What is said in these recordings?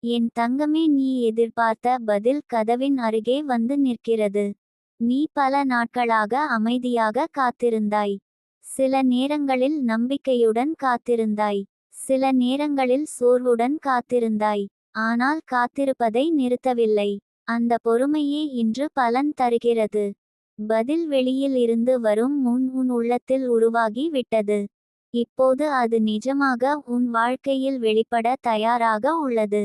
என் தங்கமே, நீ எதிர்பார்த்த பதில் கதவின் அருகே வந்து நிற்கிறது. நீ பல நாட்களாக அமைதியாக காத்திருந்தாய். சில நேரங்களில் நம்பிக்கையுடன் காத்திருந்தாய். சில நேரங்களில் சோர்வுடன் காத்திருந்தாய். ஆனால் காத்திருப்பதை நிறுத்தவில்லை. அந்த பொறுமையே இன்று பலன் தருகிறது. பதில் வெளியில் இருந்து வரும் முன் உன் உள்ளத்தில் உருவாகி விட்டது. இப்போது அது நிஜமாக உன் வாழ்க்கையில் வெளிப்பட தயாராக உள்ளது.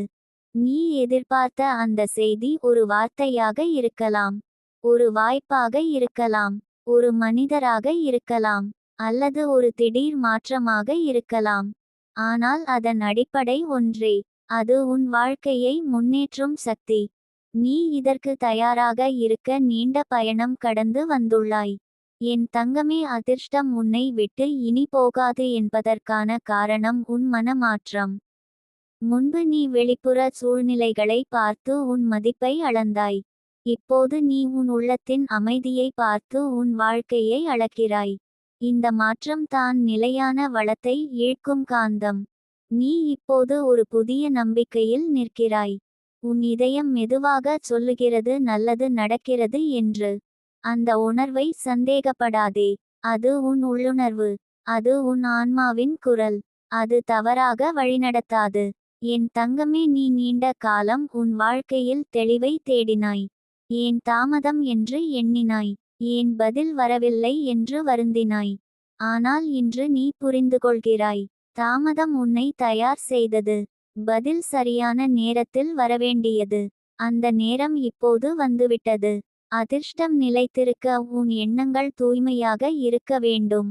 நீ எதிர்பார்த்த அந்த செய்தி ஒரு வார்த்தையாக இருக்கலாம். ஒரு வாய்ப்பாக இருக்கலாம். ஒரு மனிதராக இருக்கலாம். அல்லது ஒரு திடீர் மாற்றமாக இருக்கலாம். ஆனால் அதன் அடிப்படை ஒன்றே. அது உன் வாழ்க்கையை முன்னேற்றும் சக்தி. நீ இதற்கு தயாராக இருக்க நீண்ட பயணம் கடந்து வந்துள்ளாய். என் தங்கமே, அதிர்ஷ்டம் உன்னை விட்டு இனி போகாது என்பதற்கான காரணம் உன் மனமாற்றம். முன்பு நீ வெளிப்புற சூழ்நிலைகளை பார்த்து உன் மதிப்பை அளந்தாய். இப்போது நீ உன் உள்ளத்தின் அமைதியை பார்த்து உன் வாழ்க்கையை அளக்கிறாய். இந்த மாற்றம் தான் நிலையான வளத்தை ஈர்க்கும் காந்தம். நீ இப்போது ஒரு புதிய நம்பிக்கையில் நிற்கிறாய். உன் இதயம் மெதுவாக சொல்லுகிறது நல்லது நடக்கிறது என்று. அந்த உணர்வை சந்தேகப்படாதே. அது உன் உள்ளுணர்வு. அது உன் ஆன்மாவின் குரல். அது தவறாக வழிநடத்தாது. என் தங்கமே, நீ நீண்ட காலம் உன் வாழ்க்கையில் தெளிவை தேடினாய். ஏன் தாமதம் என்று எண்ணினாய். ஏன் பதில் வரவில்லை என்று வருந்தினாய். ஆனால் இன்று நீ புரிந்துகொள்கிறாய். தாமதம் உன்னை தயார் செய்தது. பதில் சரியான நேரத்தில் வரவேண்டியது. அந்த நேரம் இப்போது வந்துவிட்டது. அதிர்ஷ்டம் நிலைத்திருக்க உன் எண்ணங்கள் தூய்மையாக இருக்க வேண்டும்.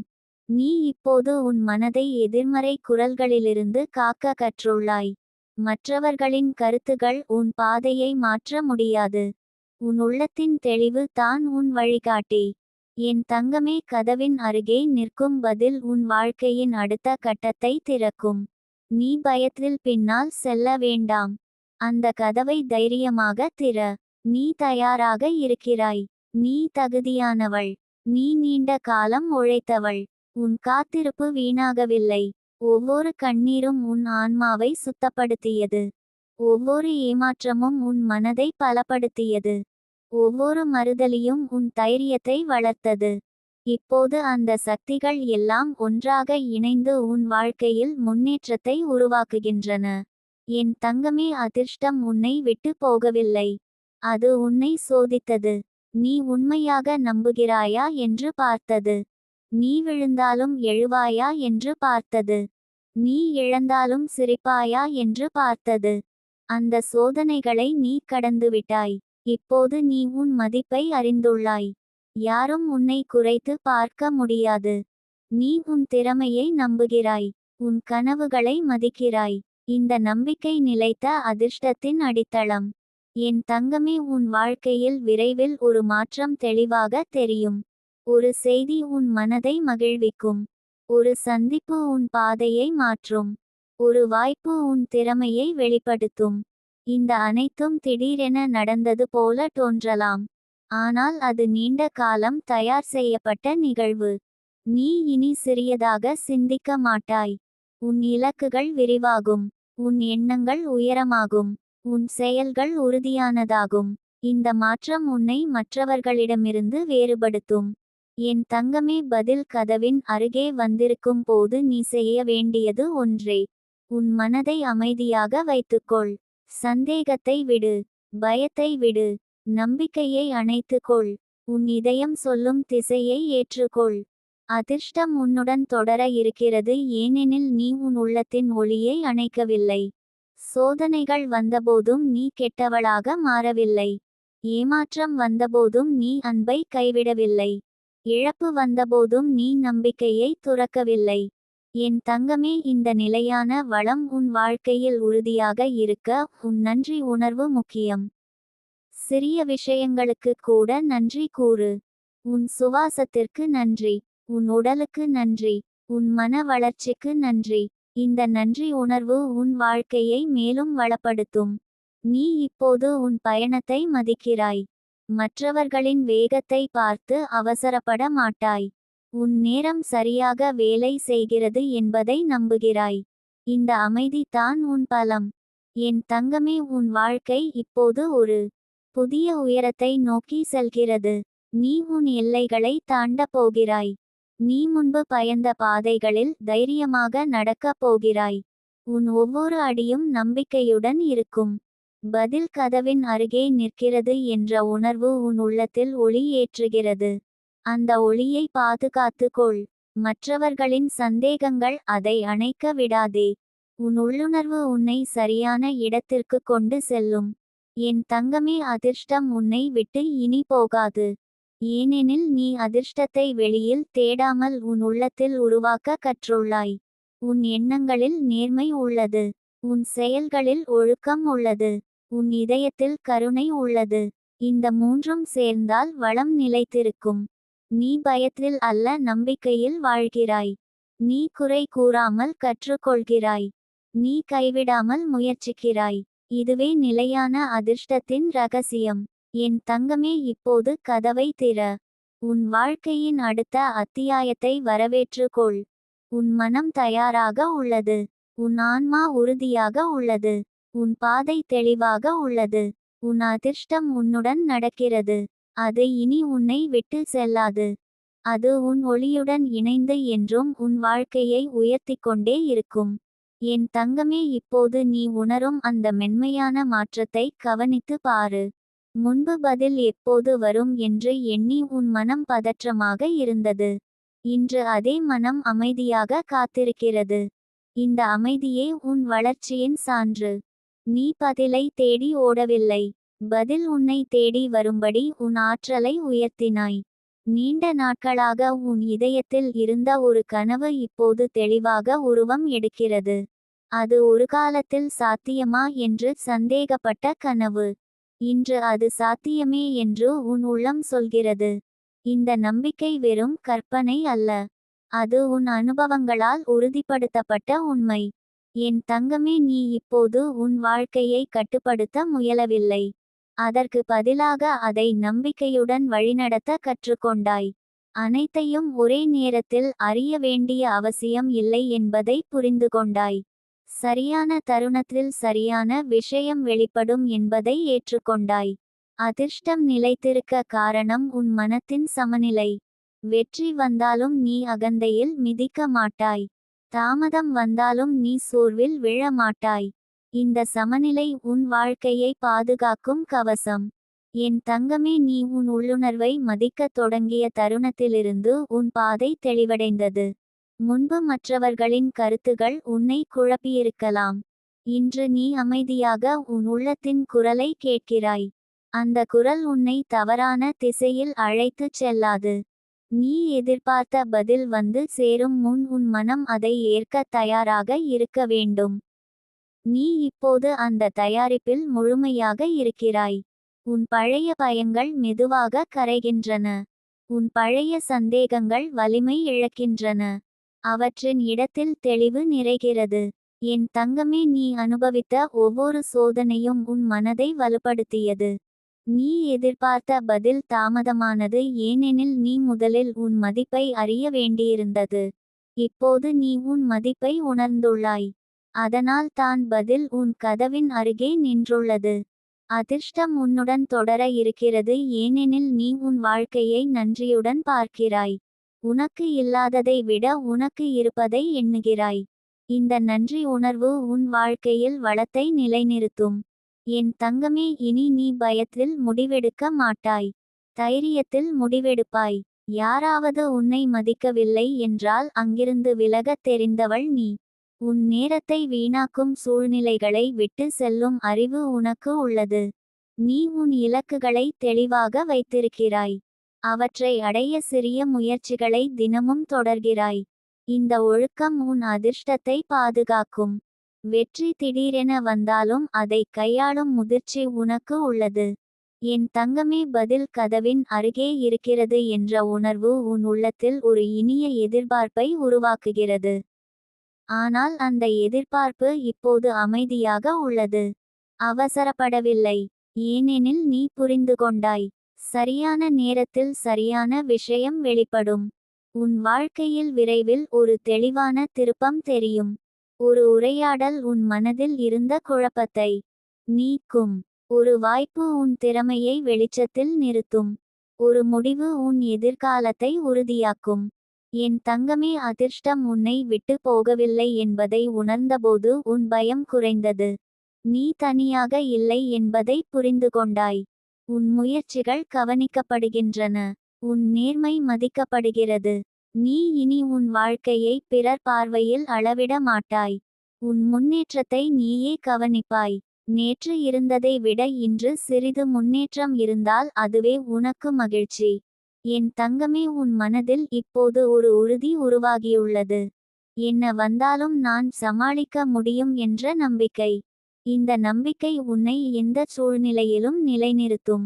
நீ இப்போது உன் மனதை எதிர்மறை குரல்களிலிருந்து காக்க கற்றுள்ளாய். மற்றவர்களின் கருத்துகள் உன் பாதையை மாற்ற முடியாது. உன் உள்ளத்தின் தெளிவு தான் உன் வழிகாட்டி. என் தங்கமே, கதவின் அருகே நிற்கும் பதில் உன் வாழ்க்கையின் அடுத்த கட்டத்தை திறக்கும். நீ பயத்தில் பின்னால் செல்ல வேண்டாம். அந்த கதவை தைரியமாக திற. நீ தயாராக இருக்கிறாய். நீ தகுதியானவள். நீ நீண்ட காலம் உழைத்தவள். உன் காத்திருப்பு வீணாகவில்லை. ஒவ்வொரு கண்ணீரும் உன் ஆன்மாவை சுத்தப்படுத்தியது. ஒவ்வொரு ஏமாற்றமும் உன் மனதை பலப்படுத்தியது. ஒவ்வொரு மறுதலியும் உன் தைரியத்தை வளர்த்தது. இப்போது அந்த சக்திகள் எல்லாம் ஒன்றாக இணைந்து உன் வாழ்க்கையில் முன்னேற்றத்தை உருவாக்குகின்றன. என் தங்கமே, அதிர்ஷ்டம் உன்னை விட்டு போகவில்லை. அது உன்னை சோதித்தது. நீ உண்மையாக நம்புகிறாயா என்று பார்த்தது. நீ விழுந்தாலும் எழுவாயா என்று பார்த்தது. நீ இழந்தாலும் சிரிப்பாயா என்று பார்த்தது. அந்த சோதனைகளை நீ கடந்துவிட்டாய். இப்போது நீ உன் மதிப்பை அறிந்துள்ளாய். யாரும் உன்னை குறைத்து பார்க்க முடியாது. நீ உன் திறமையை நம்புகிறாய். உன் கனவுகளை மதிக்கிறாய். இந்த நம்பிக்கை நிலைத்த அதிர்ஷ்டத்தின் அடித்தளம். என் தங்கமே, உன் வாழ்க்கையில் விரைவில் ஒரு மாற்றம் தெளிவாக தெரியும். ஒரு செய்தி உன் மனதை மகிழ்விக்கும். ஒரு சந்திப்பு உன் பாதையை மாற்றும். ஒரு வாய்ப்பு உன் திறமையை வெளிப்படுத்தும். இந்த அனைத்தும் திடீரென நடந்தது போல தோன்றலாம். ஆனால் அது நீண்ட காலம் தயார் செய்யப்பட்ட நிகழ்வு. நீ இனி சிறியதாக சிந்திக்க மாட்டாய். உன் இலக்குகள் விரிவாகும். உன் எண்ணங்கள் உயரமாகும். உன் செயல்கள் உறுதியானதாகும். இந்த மாற்றம் உன்னை மற்றவர்களிடமிருந்து வேறுபடுத்தும். என் தங்கமே, பதில் கதவின் அருகே வந்திருக்கும் போது நீ செய்ய வேண்டியது ஒன்றே. உன் மனதை அமைதியாக வைத்துக்கொள். சந்தேகத்தை விடு. பயத்தை விடு. நம்பிக்கையை அணைத்துக்கொள். உன் இதயம் சொல்லும் திசையை ஏற்றுக்கொள். அதிர்ஷ்டம் உன்னுடன் தொடர இருக்கிறது, ஏனெனில் நீ உன் உள்ளத்தின் ஒளியை அணைக்கவில்லை. சோதனைகள் வந்தபோதும் நீ கெட்டவளாக மாறவில்லை. ஏமாற்றம் வந்தபோதும் நீ அன்பை கைவிடவில்லை. இழப்பு வந்தபோதும் நீ நம்பிக்கையை துறக்கவில்லை. என் தங்கமே, இந்த நிலையான வளம் உன் வாழ்க்கையில் உறுதியாக இருக்க உன் நன்றி உணர்வு முக்கியம். சிறிய விஷயங்களுக்கு கூட நன்றி கூறு. உன் சுவாசத்திற்கு நன்றி. உன் உடலுக்கு நன்றி. உன் மன வளர்ச்சிக்கு நன்றி. இந்த நன்றி உணர்வு உன் வாழ்க்கையை மேலும் வளப்படுத்தும். நீ இப்போது உன் பயணத்தை மதிக்கிறாய். மற்றவர்களின் வேகத்தை பார்த்து அவசரப்பட மாட்டாய். உன் நேரம் சரியாக வேலை செய்கிறது என்பதை நம்புகிறாய். இந்த அமைதி தான் உன் பலம். என் தங்கமே, உன் வாழ்க்கை இப்போது ஒரு புதிய உயரத்தை நோக்கி செல்கிறது. நீ உன் எல்லைகளை தாண்டப் போகிறாய். நீ முன்பு பயந்த பாதைகளில் தைரியமாக நடக்கப் போகிறாய். உன் ஒவ்வொரு அடியும் நம்பிக்கையுடன் இருக்கும். பதில் கதவின் அருகே நிற்கிறது என்ற உணர்வு உன் உள்ளத்தில் ஒளி ஏற்றுகிறது. அந்த ஒளியை பாதுகாத்து கொள். மற்றவர்களின் சந்தேகங்கள் அதை அணைக்க விடாதே. உன் உள்ளுணர்வு உன்னை சரியான இடத்திற்கு கொண்டு செல்லும். என் தங்கமே, அதிர்ஷ்டம் உன்னை விட்டு இனி போகாது. ஏனெனில் நீ அதிர்ஷ்டத்தை வெளியில் தேடாமல் உன் உள்ளத்தில் உருவாக்க கற்றுள்ளாய். உன் எண்ணங்களில் நேர்மை உள்ளது. உன் செயல்களில் ஒழுக்கம் உள்ளது. உன் இதயத்தில் கருணை உள்ளது. இந்த மூன்றும் சேர்ந்தால் வளம் நிலைத்திருக்கும். நீ பயத்தில் அல்ல, நம்பிக்கையில் வாழ்கிறாய். நீ குறை கூறாமல் கற்றுக்கொள்கிறாய். நீ கைவிடாமல் முயற்சிக்கிறாய். இதுவே நிலையான அதிர்ஷ்டத்தின் ரகசியம். என் தங்கமே, இப்போது கதவை திற. உன் வாழ்க்கையின் அடுத்த அத்தியாயத்தை வரவேற்றுக்கொள். உன் மனம் தயாராக உள்ளது. உன் ஆன்மா உறுதியாக உள்ளது. உன் பாதை தெளிவாக உள்ளது. உன் அதிர்ஷ்டம் உன்னுடன் நடக்கிறது. அது இனி உன்னை விட்டு செல்லாது. அது உன் ஒளியுடன் இணைந்து என்றும் உன் வாழ்க்கையை உயர்த்திக்கொண்டே இருக்கும். என் தங்கமே, இப்போது நீ உணரும் அந்த மென்மையான மாற்றத்தை கவனித்து பாரு. முன்பு பதில் எப்போது வரும் என்று எண்ணி உன் மனம் பதற்றமாக இருந்தது. இன்று அதே மனம் அமைதியாக காத்திருக்கிறது. இந்த அமைதியே உன் வளர்ச்சியின் சான்று. நீ பதிலை தேடி ஓடவில்லை. பதில் உன்னை தேடி வரும்படி உன் ஆற்றலை உயர்த்தினாய். நீண்ட நாட்களாக உன் இதயத்தில் இருந்த ஒரு கனவு இப்போது தெளிவாக உருவம் எடுக்கிறது. அது ஒரு காலத்தில் சாத்தியமா என்று சந்தேகப்பட்ட கனவு. இன்று அது சாத்தியமே என்று உன் உள்ளம் சொல்கிறது. இந்த நம்பிக்கை வெறும் கற்பனை அல்ல. அது உன் அனுபவங்களால் உறுதிப்படுத்தப்பட்ட உண்மை. என் தங்கமே, நீ இப்போது உன் வாழ்க்கையை கட்டுப்படுத்த முயலவில்லை. அதற்கு பதிலாக அதை நம்பிக்கையுடன் வழிநடத்த கற்றுக்கொண்டாய். அனைத்தையும் ஒரே நேரத்தில் அறிய வேண்டிய அவசியம் இல்லை என்பதை புரிந்து கொண்டாய். சரியான தருணத்தில் சரியான விஷயம் வெளிப்படும் என்பதை ஏற்றுக்கொண்டாய். அதிர்ஷ்டம் நிலைத்திருக்க காரணம் உன் மனத்தின் சமநிலை. வெற்றி வந்தாலும் நீ அகந்தையில் மிதிக்க மாட்டாய். தாமதம் வந்தாலும் நீ சோர்வில் விழ மாட்டாய். இந்த சமநிலை உன் வாழ்க்கையை பாதுகாக்கும் கவசம். என் தங்கமே, நீ உன் உள்ளுணர்வை மதிக்கத் தொடங்கிய தருணத்திலிருந்து உன் பாதை தெளிவடைந்தது. முன்பு மற்றவர்களின் கருத்துகள் உன்னை குழப்பியிருக்கலாம். இன்று நீ அமைதியாக உன் உள்ளத்தின் குரலை கேட்கிறாய். அந்த குரல் உன்னை தவறான திசையில் அழைத்துச் செல்லாது. நீ எதிர்பார்த்த பதில் வந்து சேரும் முன் உன் மனம் அதை ஏற்க தயாராக இருக்க வேண்டும். நீ இப்போது அந்த தயாரிப்பில் முழுமையாக இருக்கிறாய். உன் பழைய பயங்கள் மெதுவாக கரைகின்றன. உன் பழைய சந்தேகங்கள் வலிமை இழக்கின்றன. அவற்றின் இடத்தில் தெளிவு நிறைகிறது. என் தங்கமே, நீ அனுபவித்த ஒவ்வொரு சோதனையும் உன் மனதை வலுப்படுத்தியது. நீ எதிர்பார்த்த பதில் தாமதமானது ஏனெனில் நீ முதலில் உன் மதிப்பை அறிய வேண்டியிருந்தது. இப்போது நீ உன் மதிப்பை உணர்ந்துள்ளாய். அதனால் தான் பதில் உன் கதவின் அருகே நின்றுள்ளது. அதிர்ஷ்டம் உன்னுடன் தொடர இருக்கிறது ஏனெனில் நீ உன் வாழ்க்கையை நன்றியுடன் பார்க்கிறாய். உனக்கு இல்லாததை விட உனக்கு இருப்பதை எண்ணுகிறாய். இந்த நன்றி உணர்வு உன் வாழ்க்கையில் வளத்தை நிலைநிறுத்தும். என் தங்கமே, இனி நீ பயத்தில் முடிவெடுக்க மாட்டாய். தைரியத்தில் முடிவெடுப்பாய். யாராவது உன்னை மதிக்கவில்லை என்றால் அங்கிருந்து விலகத் தெரிந்தவள் நீ. உன் நேரத்தை வீணாக்கும் சூழ்நிலைகளை விட்டு செல்லும் அறிவு உனக்கு உள்ளது. நீ உன் இலக்குகளை தெளிவாக வைத்திருக்கிறாய். அவற்றை அடைய சிறிய முயற்சிகளை தினமும் தொடர்கிறாய். இந்த ஒழுக்கம் உன் அதிர்ஷ்டத்தை பாதுகாக்கும். வெற்றி திடீரென வந்தாலும் அதை கையாளும் முதிர்ச்சி உனக்கு உள்ளது. என் தங்கமே, பதில் கதவின் அருகே இருக்கிறது என்ற உணர்வு உன் உள்ளத்தில் ஒரு இனிய எதிர்பார்ப்பை உருவாக்குகிறது. ஆனால் அந்த எதிர்பார்ப்பு இப்போது அமைதியாக உள்ளது. அவசரப்படவில்லை. ஏனெனில் நீ புரிந்து கொண்டாய். சரியான நேரத்தில் சரியான விஷயம் வெளிப்படும். உன் வாழ்க்கையில் விரைவில் ஒரு தெளிவான திருப்பம் தெரியும். ஒரு உரையாடல் உன் மனதில் இருந்த குழப்பத்தை நீக்கும். ஒரு வாய்ப்பு உன் திறமையை வெளிச்சத்தில் நிறுத்தும். ஒரு முடிவு உன் எதிர்காலத்தை உறுதியாக்கும். என் தங்கமே, அதிர்ஷ்டம் உன்னை விட்டு போகவில்லை என்பதை உணர்ந்தபோது உன் பயம் குறைந்தது. நீ தனியாக இல்லை என்பதை புரிந்து கொண்டாய். உன் முயற்சிகள் கவனிக்கப்படுகின்றன. உன் நேர்மை மதிக்கப்படுகிறது. நீ இனி உன் வாழ்க்கையை பிறர் பார்வையில் அளவிட மாட்டாய். உன் முன்னேற்றத்தை நீயே கவனிப்பாய். நேற்று இருந்ததை விட இன்று சிறிது முன்னேற்றம் இருந்தால் அதுவே உனக்கு மகிழ்ச்சி. என் தங்கமே, உன் மனதில் இப்போது ஒரு உறுதி உருவாகியுள்ளது. என்ன வந்தாலும் நான் சமாளிக்க முடியும் என்ற நம்பிக்கை. இந்த நம்பிக்கை உன்னை எந்த சூழ்நிலையிலும் நிலைநிறுத்தும்.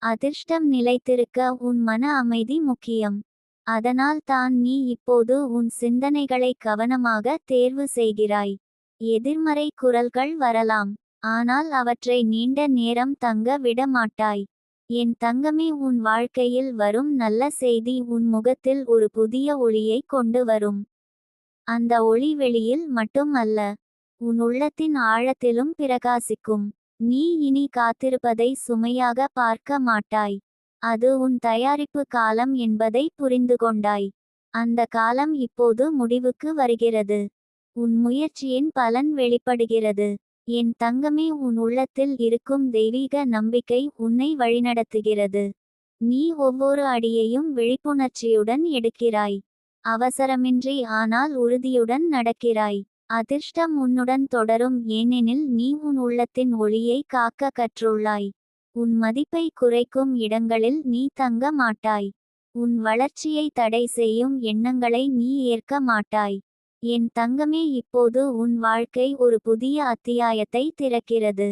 அதிர்ஷ்டம் நிலைத்திருக்க உன் மன அமைதி முக்கியம். அதனால் தான் நீ இப்போது உன் சிந்தனைகளை கவனமாக தேர்வு செய்கிறாய். எதிர்மறை குரல்கள் வரலாம், ஆனால் அவற்றை நீண்ட நேரம் தங்க விட மாட்டாய். என் தங்கமே, உன் வாழ்க்கையில் வரும் நல்ல செய்தி உன் முகத்தில் ஒரு புதிய ஒளியை கொண்டு வரும். அந்த ஒளி வெளியில் மட்டும் அல்ல, உன் உள்ளத்தின் ஆழத்திலும் பிரகாசிக்கும். நீ இனி காத்திருப்பதை சுமையாக பார்க்க மாட்டாய். அது உன் தயாரிப்பு காலம் என்பதை புரிந்து கொண்டாய். அந்த காலம் இப்போது முடிவுக்கு வருகிறது. உன் முயற்சியின் பலன் வெளிப்படுகிறது. என் தங்கமே, உன் உள்ளத்தில் இருக்கும் தெய்வீக நம்பிக்கை உன்னை வழிநடத்துகிறது. நீ ஒவ்வொரு அடியையும் விழிப்புணர்ச்சியுடன் எடுக்கிறாய். அவசரமின்றி ஆனால் உறுதியுடன் நடக்கிறாய். அதிர்ஷ்டம் உன்னுடன் தொடரும், ஏனெனில் நீ உன் உள்ளத்தின் ஒளியை காக்க கற்றுள்ளாய். உன் மதிப்பை குறைக்கும் இடங்களில் நீ தங்க மாட்டாய். உன் வளர்ச்சியை தடை செய்யும் எண்ணங்களை நீ ஏற்க மாட்டாய். என் தங்கமே, இப்போது உன் வாழ்க்கை ஒரு புதிய அத்தியாயத்தை திறக்கிறது.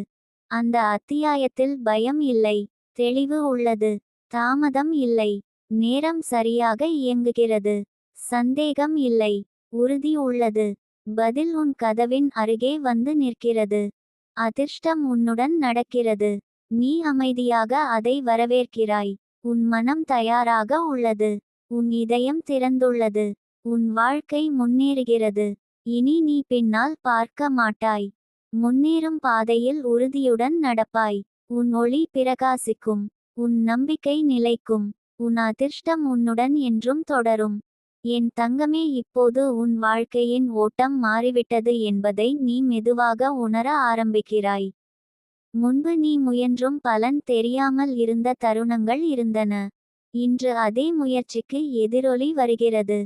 அந்த அத்தியாயத்தில் பயம் இல்லை, தெளிவு உள்ளது. தாமதம் இல்லை, நேரம் சரியாக இயங்குகிறது. சந்தேகம் இல்லை, உறுதி உள்ளது. பதில் உன் கதவின் அருகே வந்து நிற்கிறது. அதிர்ஷ்டம் உன்னுடன் நடக்கிறது. நீ அமைதியாக அதை வரவேற்கிறாய். உன் மனம் தயாராக உள்ளது. உன் இதயம் திறந்துள்ளது. உன் வாழ்க்கை முன்னேறுகிறது. இனி நீ பின்னால் பார்க்க மாட்டாய். முன்னேறும் பாதையில் உறுதியுடன் நடப்பாய். உன் ஒளி பிரகாசிக்கும். உன் நம்பிக்கை நிலைக்கும். உன் அதிர்ஷ்டம் உன்னுடன் என்றும் தொடரும். என் தங்கமே, இப்போது உன் வாழ்க்கையின் ஓட்டம் மாறிவிட்டது என்பதை நீ மெதுவாக உணர ஆரம்பிக்கிறாய். முன்பு நீ முயன்றும் பலன் தெரியாமல் இருந்த தருணங்கள் இருந்தன. இன்று அதே முயற்சிக்கு எதிரொலி வருகிறது.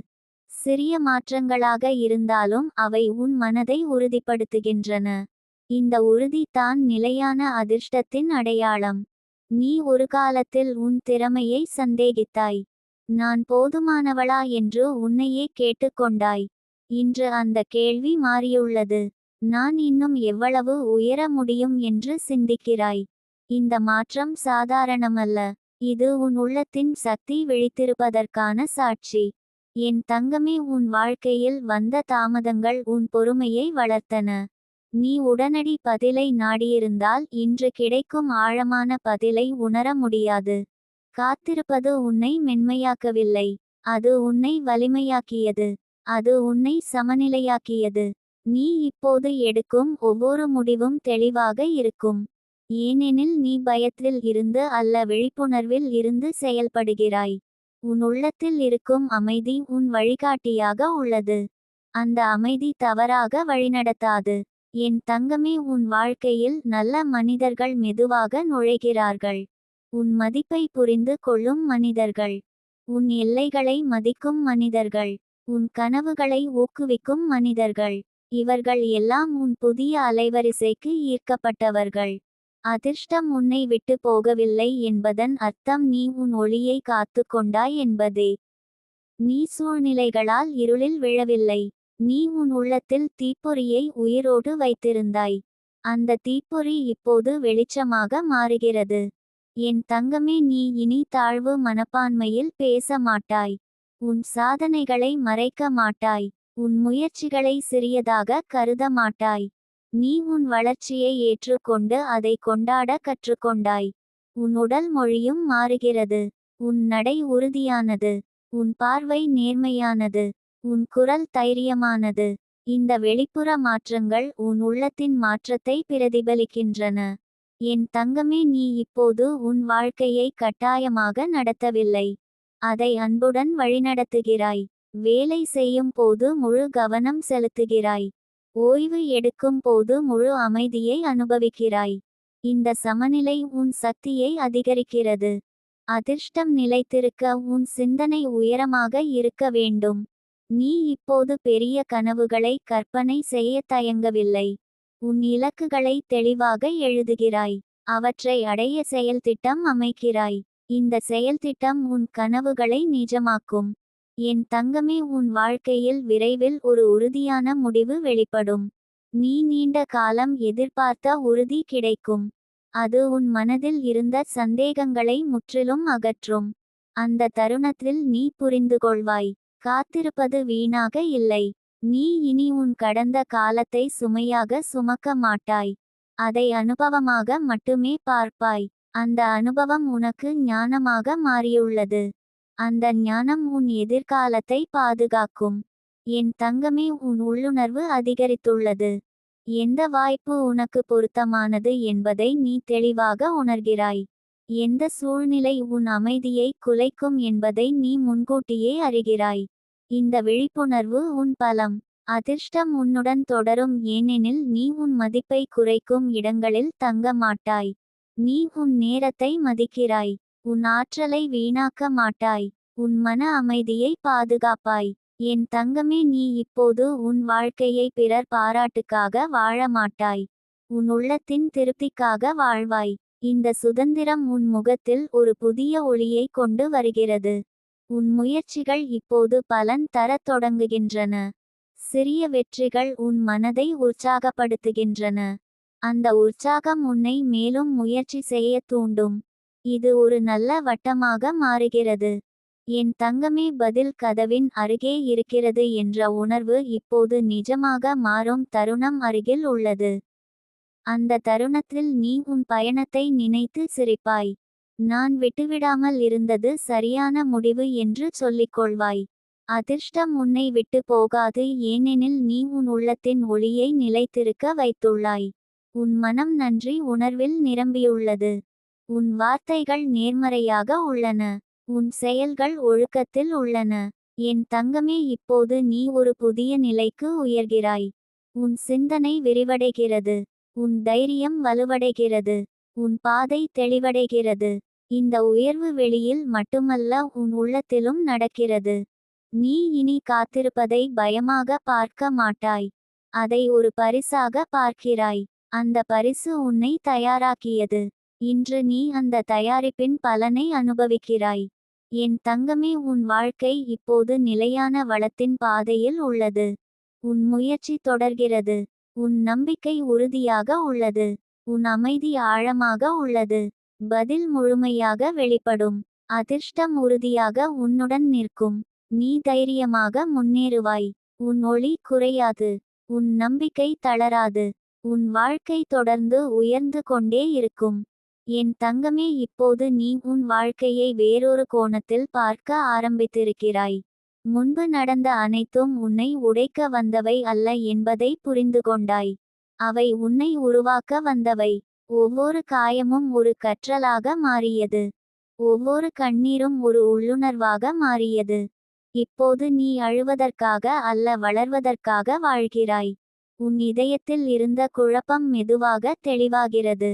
சிறிய மாற்றங்களாக இருந்தாலும் அவை உன் மனதை உறுதிப்படுத்துகின்றன. இந்த உறுதி தான் நிலையான அதிர்ஷ்டத்தின் அடையாளம். நீ ஒரு காலத்தில் உன் திறமையை சந்தேகித்தாய். நான் போதுமானவளா என்று உன்னையே கேட்டுக்கொண்டாய். இன்று அந்த கேள்வி மாறியுள்ளது. நான் இன்னும் எவ்வளவு உயர முடியும் என்று சிந்திக்கிறாய். இந்த மாற்றம் சாதாரணமல்ல, இது உன் உள்ளத்தின் சக்தி விழித்திருப்பதற்கான சாட்சி. என் தங்கமே, உன் வாழ்க்கையில் வந்த தாமதங்கள் உன் பொறுமையை வளர்த்தன. நீ உடனடி பதிலை நாடியிருந்தால் இன்று கிடைக்கும் ஆழமான பதிலை உணர முடியாது. காத்திருப்பது உன்னை மென்மையாக்கவில்லை, அது உன்னை வலிமையாக்கியது. அது உன்னை சமநிலையாக்கியது. நீ இப்போது எடுக்கும் ஒவ்வொரு முடிவும் தெளிவாக இருக்கும். ஏனெனில் நீ பயத்தில் இருந்து அல்ல, விழிப்புணர்வில் இருந்து செயல்படுகிறாய். உன் உள்ளத்தில் இருக்கும் அமைதி உன் வழிகாட்டியாக உள்ளது. அந்த அமைதி தவறாக வழிநடத்தாது. என் தங்கமே, உன் வாழ்க்கையில் நல்ல மனிதர்கள் மெதுவாக நுழைகிறார்கள். உன் மதிப்பை புரிந்து கொள்ளும் மனிதர்கள். உன் எல்லைகளை மதிக்கும் மனிதர்கள். உன் கனவுகளை ஊக்குவிக்கும் மனிதர்கள். இவர்கள் எல்லாம் உன் புதிய அலைவரிசைக்கு ஈர்க்கப்பட்டவர்கள். அதிர்ஷ்டம் உன்னை விட்டு போகவில்லை என்பதன் அர்த்தம் நீ உன் ஒளியை காத்து கொண்டாய் என்பதே. நீ சூழ்நிலைகளால் இருளில் விழவில்லை. நீ உன் உள்ளத்தில் தீப்பொறியை உயிரோடு வைத்திருந்தாய். அந்த தீப்பொறி இப்போது வெளிச்சமாக மாறுகிறது. என் தங்கமே, நீ இனி தாழ்வு மனப்பான்மையில் பேச மாட்டாய். உன் சாதனைகளை மறைக்க மாட்டாய். உன் முயற்சிகளை சிறியதாக கருத மாட்டாய். நீ உன் வளர்ச்சியை ஏற்றுக்கொண்டு அதை கொண்டாட கற்றுக்கொண்டாய். உன் உடல் மொழியும் மாறுகிறது. உன் நடை உறுதியானது. உன் பார்வை நேர்மையானது. உன் குரல் தைரியமானது. இந்த வெளிப்புற மாற்றங்கள் உன் உள்ளத்தின் மாற்றத்தை பிரதிபலிக்கின்றன. என் தங்கமே, நீ இப்போது உன் வாழ்க்கையை கட்டாயமாக நடத்தவில்லை. அதை அன்புடன் வழிநடத்துகிறாய். வேலை செய்யும் போது முழு கவனம் செலுத்துகிறாய். ஓய்வு எடுக்கும் போது முழு அமைதியை அனுபவிக்கிறாய். இந்த சமநிலை உன் சக்தியை அதிகரிக்கிறது. அதிர்ஷ்டம் நிலைத்திருக்க உன் சிந்தனை உயரமாக இருக்க வேண்டும். நீ இப்போது பெரிய கனவுகளை கற்பனை செய்ய தயங்கவில்லை. உன் இலக்குகளை தெளிவாக எழுதுகிறாய். அவற்றை அடைய செயல்திட்டம் அமைக்கிறாய். இந்த செயல்திட்டம் உன் கனவுகளை நிஜமாக்கும். என் தங்கமே, உன் வாழ்க்கையில் விரைவில் ஒரு உறுதியான முடிவு வெளிப்படும். நீ நீண்ட காலம் எதிர்பார்த்த உறுதி கிடைக்கும். அது உன் மனதில் இருந்த சந்தேகங்களை முற்றிலும் அகற்றும். அந்த தருணத்தில் நீ புரிந்துகொள்வாய், காத்திருப்பது வீணாக இல்லை. நீ இனி உன் கடந்த காலத்தை சுமையாக சுமக்க மாட்டாய். அதை அனுபவமாக மட்டுமே பார்ப்பாய். அந்த அனுபவம் உனக்கு ஞானமாக மாறியுள்ளது. அந்த ஞானம் உன் எதிர்காலத்தை பாதுகாக்கும். என் தங்கமே, உன் உள்ளுணர்வு அதிகரித்துள்ளது. எந்த வாய்ப்பு உனக்கு பொருத்தமானது என்பதை நீ தெளிவாக உணர்கிறாய். எந்த சூழ்நிலை உன் அமைதியை குலைக்கும் என்பதை நீ முன்கூட்டியே அறிகிறாய். இந்த விழிப்புணர்வு உன் பலம். அதிர்ஷ்டம் உன்னுடன் தொடரும், ஏனெனில் நீ உன் மதிப்பை குறைக்கும் இடங்களில் தங்க மாட்டாய். நீ உன் நேரத்தை மதிக்கிறாய். உன் ஆற்றலை வீணாக்க மாட்டாய். உன் மன அமைதியை பாதுகாப்பாய். என் தங்கமே, நீ இப்போது உன் வாழ்க்கையை பிறர் பாராட்டுக்காக வாழ மாட்டாய். உன் உள்ளத்தின் திருப்திக்காக வாழ்வாய். இந்த சுதந்திரம் உன் முகத்தில் ஒரு புதிய ஒளியை கொண்டு வருகிறது. உன் முயற்சிகள் இப்போது பலன் தரத் தொடங்குகின்றன. சிறிய வெற்றிகள் உன் மனதை உற்சாகப்படுத்துகின்றன. அந்த உற்சாகம் உன்னை மேலும் முயற்சி செய்ய தூண்டும். இது ஒரு நல்ல வட்டமாக மாறுகிறது. என் தங்கமே, பதில் கதவின் அருகே இருக்கிறது என்ற உணர்வு இப்போது நிஜமாக மாறும் தருணம் அருகில் உள்ளது. அந்த தருணத்தில் நீ உன் பயணத்தை நினைத்து சிரிப்பாய். நான் விட்டுவிடாமல் இருந்தது சரியான முடிவு என்று சொல்லிக்கொள்வாய். அதிர்ஷ்டம் உன்னை விட்டு போகாது, ஏனெனில் நீ உன் உள்ளத்தின் ஒளியை நிலைத்திருக்க வைத்துள்ளாய். உன் மனம் நன்றி உணர்வில் நிரம்பியுள்ளது. உன் வார்த்தைகள் நேர்மறையாக உள்ளன. உன் செயல்கள் ஒழுக்கத்தில் உள்ளன. என் தங்கமே, இப்போது நீ ஒரு புதிய நிலைக்கு உயர்கிறாய். உன் சிந்தனை விரிவடைகிறது. உன் தைரியம் வலுவடைகிறது. உன் பாதை தெளிவடைகிறது. இந்த உயர்வு வெளியில் மட்டுமல்ல, உன் உள்ளத்திலும் நடக்கிறது. நீ இனி காத்திருப்பதை பயமாக பார்க்க மாட்டாய். அதை ஒரு பரிசாக பார்க்கிறாய். அந்த பரிசு உன்னை தயாராக்கியது. இன்று நீ அந்த தயாரிப்பின் பலனை அனுபவிக்கிறாய். என் தங்கமே, உன் வாழ்க்கை இப்போது நிலையான வளத்தின் பாதையில் உள்ளது. உன் முயற்சி தொடர்கிறது. உன் நம்பிக்கை உறுதியாக உள்ளது. உன் அமைதி ஆழமாக உள்ளது. பதில் முழுமையாக வெளிப்படும். அதிர்ஷ்டம் உறுதியாக உன்னுடன் நிற்கும். நீ தைரியமாக முன்னேறுவாய். உன் ஒளி குறையாது. உன் நம்பிக்கை தளராது. உன் வாழ்க்கை தொடர்ந்து உயர்ந்து கொண்டே இருக்கும். என் தங்கமே, இப்போது நீ உன் வாழ்க்கையை வேறொரு கோணத்தில் பார்க்க ஆரம்பித்திருக்கிறாய். முன்பு நடந்த அனைத்தும் உன்னை உடைக்க வந்தவை அல்ல என்பதை புரிந்துகொண்டாய். அவை உன்னை உருவாக்க வந்தவை. ஒவ்வொரு காயமும் ஒரு கற்றலாக மாறியது. ஒவ்வொரு கண்ணீரும் ஒரு உள்ளுணர்வாக மாறியது. இப்போது நீ அழுவதற்காக அல்ல, வளர்வதற்காக வாழ்கிறாய். உன் இதயத்தில் இருந்த குழப்பம் மெதுவாக தெளிவாகிறது.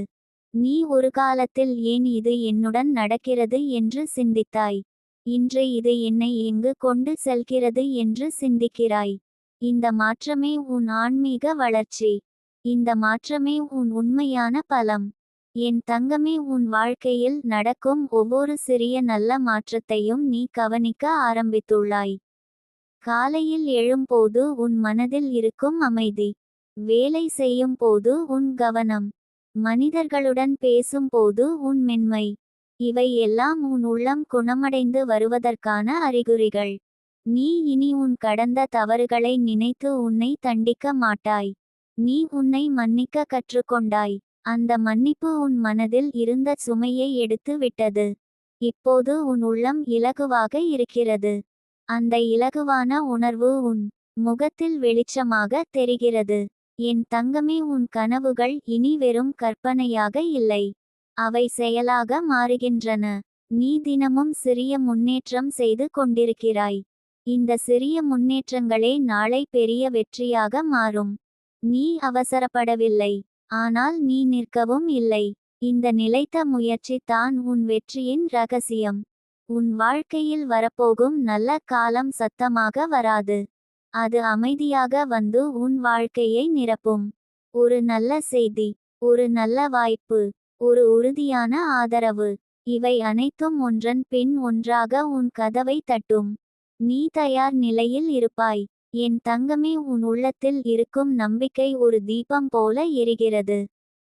நீ ஒரு காலத்தில் ஏன் இது என்னுடன் நடக்கிறது என்று சிந்தித்தாய். இன்று இது என்னை எங்கு கொண்டு செல்கிறது என்று சிந்திக்கிறாய். இந்த மாற்றமே உன் ஆன்மீக வளர்ச்சி. இந்த மாற்றமே உன் உண்மையான பலம். என் தங்கமே, உன் வாழ்க்கையில் நடக்கும் ஒவ்வொரு சிறிய நல்ல மாற்றத்தையும் நீ கவனிக்க ஆரம்பித்துள்ளாய். காலையில் எழும்போது உன் மனதில் இருக்கும் அமைதி. வேலை செய்யும் போது உன் கவனம். மனிதர்களுடன் பேசும்போது உன் மென்மை. இவை எல்லாம் உன் உள்ளம் குணமடைந்து வருவதற்கான அறிகுறிகள். நீ இனி உன் கடந்த தவறுகளை நினைத்து உன்னை தண்டிக்க மாட்டாய். நீ உன்னை மன்னிக்க கற்றுக்கொண்டாய். அந்த மன்னிப்பு உன் மனதில் இருந்த சுமையை எடுத்து விட்டது. இப்போது உன் உள்ளம் இலகுவாக இருக்கிறது. அந்த இலகுவான உணர்வு உன் முகத்தில் வெளிச்சமாக தெரிகிறது. என் தங்கமே, உன் கனவுகள் இனி வெறும் கற்பனையாக இல்லை. அவை செயலாக மாறுகின்றன. நீ தினமும் சிறிய முன்னேற்றம் செய்து கொண்டிருக்கிறாய். இந்த சிறிய முன்னேற்றங்களே நாளை பெரிய வெற்றியாக மாறும். நீ அவசரப்படவில்லை. ஆனால் நீ நிற்கவும் இல்லை. இந்த நிலைத்த முயற்சி தான் உன் வெற்றியின் ரகசியம். உன் வாழ்க்கையில் வரப்போகும் நல்ல காலம் சத்தமாக வராது. அது அமைதியாக வந்து உன் வாழ்க்கையை நிரப்பும். ஒரு நல்ல செய்தி, ஒரு நல்ல வாய்ப்பு, ஒரு உறுதியான ஆதரவு, இவை அனைத்தும் ஒன்றன் பின் ஒன்றாக உன் கதவை தட்டும். நீ தயார் நிலையில் இருப்பாய். என் தங்கமே, உன் உள்ளத்தில் இருக்கும் நம்பிக்கை ஒரு தீபம் போல எரிகிறது.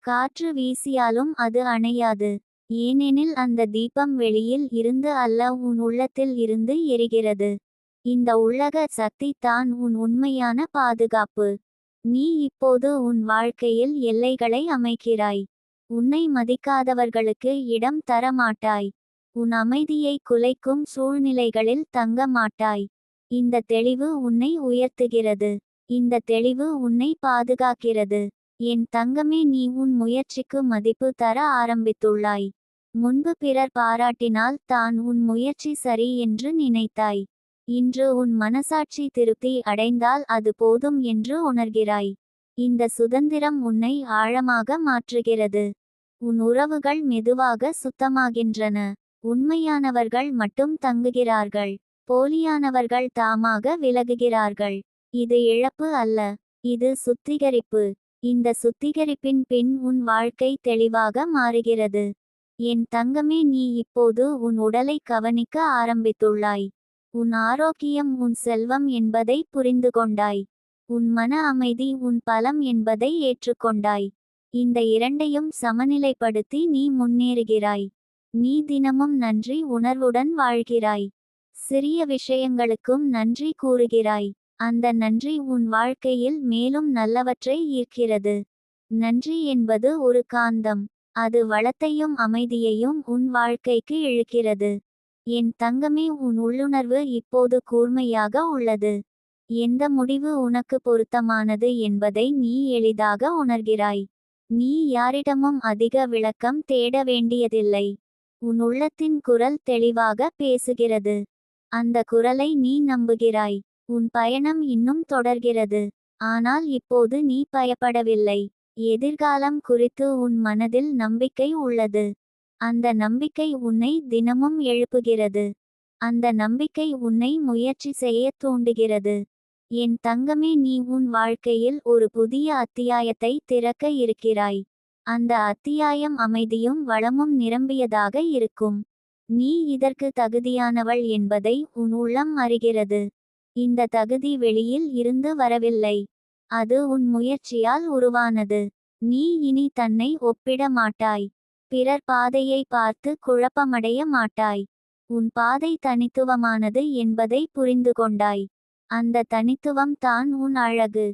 காற்று வீசியாலும் அது அணையாது. ஏனெனில் அந்த தீபம் வெளியில் இருந்து அல்ல, உன் உள்ளத்தில் இருந்து எரிகிறது. இந்த உள்ளக சக்தி தான் உன் உண்மையான பாதுகாப்பு. நீ இப்போது உன் வாழ்க்கையில் எல்லைகளை அமைக்கிறாய். உன்னை மதிக்காதவர்களுக்கு இடம் தர மாட்டாய். உன் அமைதியை குலைக்கும் சூழ்நிலைகளில் தங்க மாட்டாய். இந்த தெளிவு உன்னை உயர்த்துகிறது. இந்த தெளிவு உன்னை பாதுகாக்கிறது. என் தங்கமே, நீ உன் முயற்சிக்கு மதிப்பு தர ஆரம்பித்துள்ளாய். முன்பு பிறர் பாராட்டினால் தான் உன் முயற்சி சரி என்று நினைத்தாய். இன்று உன் மனசாட்சி திருப்தி அடைந்தால் அது போதும் என்று உணர்கிறாய். இந்த சுதந்திரம் உன்னை ஆழமாக மாற்றுகிறது. உன் உறவுகள் மெதுவாக சுத்தமாகின்றன. உண்மையானவர்கள் மட்டும் தங்குகிறார்கள். போலியானவர்கள் தாமாக விலகுகிறார்கள். இது இழப்பு அல்ல, இது சுத்திகரிப்பு. இந்த சுத்திகரிப்பின் பின் உன் வாழ்க்கை தெளிவாக மாறுகிறது. என் தங்கமே, நீ இப்போது உன் உடலை கவனிக்க ஆரம்பித்துள்ளாய். உன் ஆரோக்கியம் உன் செல்வம் என்பதை புரிந்து கொண்டாய். உன் மன அமைதி உன் பலம் என்பதை ஏற்றுக்கொண்டாய். இந்த இரண்டையும் சமநிலைப்படுத்தி நீ முன்னேறுகிறாய். நீ தினமும் நன்றி உணர்வுடன் வாழ்கிறாய். சிறிய விஷயங்களுக்கும் நன்றி கூறுகிறாய். அந்த நன்றி உன் வாழ்க்கையில் மேலும் நல்லவற்றை ஈர்க்கிறது. நன்றி என்பது ஒரு காந்தம். அது வளத்தையும் அமைதியையும் உன் வாழ்க்கைக்கு இழுக்கிறது. என் தங்கமே, உன் உள்ளுணர்வு இப்போது கூர்மையாக உள்ளது. எந்த முடிவு உனக்கு பொருத்தமானது என்பதை நீ எளிதாக உணர்கிறாய். நீ யாரிடமும் அதிக விளக்கம் தேட வேண்டியதில்லை. உன் உள்ளத்தின் குரல் தெளிவாக பேசுகிறது. அந்த குரலை நீ நம்புகிறாய். உன் பயணம் இன்னும் தொடர்கிறது. ஆனால் இப்போது நீ பயப்படவில்லை. எதிர்காலம் குறித்து உன் மனதில் நம்பிக்கை உள்ளது. அந்த நம்பிக்கை உன்னை தினமும் எழுப்புகிறது. அந்த நம்பிக்கை உன்னை முயற்சி செய்ய தூண்டுகிறது. என் தங்கமே, நீ உன் வாழ்க்கையில் ஒரு புதிய அத்தியாயத்தை திறக்க இருக்கிறாய். அந்த அத்தியாயம் அமைதியும் வளமும் நிரம்பியதாக இருக்கும். நீ இதற்கு தகுதியானவள் என்பதை உன் உள்ளம் அறிகிறது. இந்த தகுதி வெளியில் இருந்து வரவில்லை. அது உன் முயற்சியால் உருவானது. நீ இனி தன்னை ஒப்பிட மாட்டாய். பிறர் பாதையை பார்த்து குழப்பமடைய மாட்டாய். உன் பாதை தனித்துவமானது என்பதை புரிந்து கொண்டாய். அந்த தனித்துவம் தான் உன் அழகு.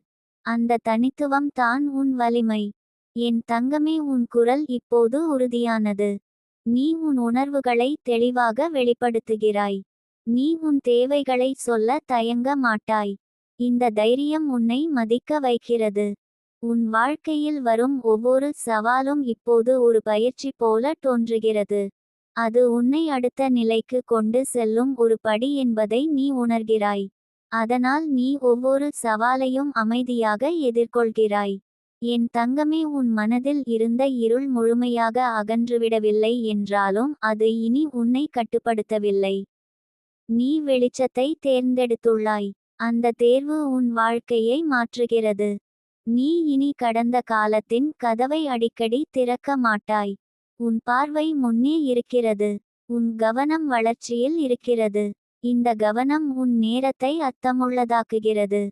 அந்த தனித்துவம் தான் உன் வலிமை. என் தங்கமே, உன் குரல் இப்போது உறுதியானது. நீ உன் உணர்வுகளை தெளிவாக வெளிப்படுத்துகிறாய். நீ உன் தேவைகளை சொல்ல தயங்க மாட்டாய். இந்த தைரியம் உன்னை மதிக்க வைக்கிறது. உன் வாழ்க்கையில் வரும் ஒவ்வொரு சவாலும் இப்போது ஒரு பயிற்சி போல தோன்றுகிறது. அது உன்னை அடுத்த நிலைக்கு கொண்டு செல்லும் ஒரு படி என்பதை நீ உணர்கிறாய். அதனால் நீ ஒவ்வொரு சவாலையும் அமைதியாக எதிர்கொள்கிறாய். என் தங்கமே, உன் மனதில் இருந்த இருள் முழுமையாக அகன்றுவிடவில்லை என்றாலும் அது இனி உன்னை கட்டுப்படுத்தவில்லை. நீ வெளிச்சத்தை தேர்ந்தெடுத்துள்ளாய். அந்த தேர்வு உன் வாழ்க்கையை மாற்றுகிறது. நீ இனி கடந்த காலத்தின் கதவை அடிக்கடி திறக்க மாட்டாய். உன் பார்வை முன்னே இருக்கிறது. உன் கவனம் வளர்ச்சியில் இருக்கிறது. இந்த கவனம் உன் நேரத்தை அர்த்தமுள்ளதாக்குகிறது.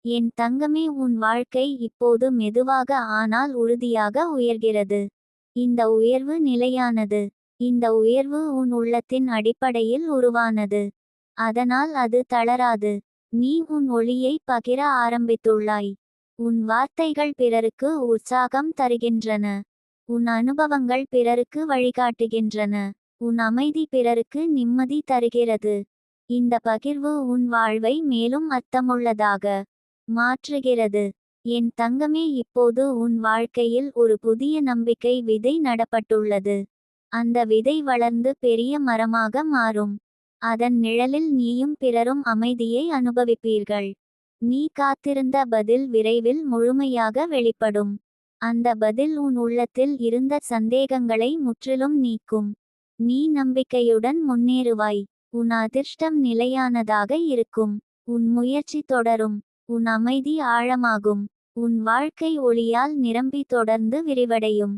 என் தங்கமே, உன் வாழ்க்கை இப்போது மெதுவாக ஆனால் உறுதியாக உயர்கிறது. இந்த உயர்வு நிலையானது. இந்த உயர்வு உன் உள்ளத்தின் அடிப்படையில் உருவானது. அதனால் அது தளராது. நீ உன் ஒளியை பகிர ஆரம்பித்துள்ளாய். உன் வார்த்தைகள் பிறருக்கு உற்சாகம் தருகின்றன. உன் அனுபவங்கள் பிறருக்கு வழிகாட்டுகின்றன. உன் அமைதி பிறருக்கு நிம்மதி தருகிறது. இந்த பகிர்வு உன் வாழ்வை மேலும் அர்த்தமுள்ளதாக மாற்றுகிறது. என் தங்கமே, இப்போது உன் வாழ்க்கையில் ஒரு புதிய நம்பிக்கை விதை நடப்பட்டுள்ளது. அந்த விதை வளர்ந்து பெரிய மரமாக மாறும். அதன் நிழலில் நீயும் பிறரும் அமைதியை அனுபவிப்பீர்கள். நீ காத்திருந்த பதில் விரைவில் முழுமையாக வெளிப்படும். அந்த பதில் உன் உள்ளத்தில் இருந்த சந்தேகங்களை முற்றிலும் நீக்கும். நீ நம்பிக்கையுடன் முன்னேறுவாய். உன் அதிர்ஷ்டம் நிலையானதாக இருக்கும். உன் முயற்சி தொடரும். உன் அமைதி ஆழமாகும். உன் வாழ்க்கை ஒளியால் நிரம்பி தொடர்ந்து விரிவடையும்.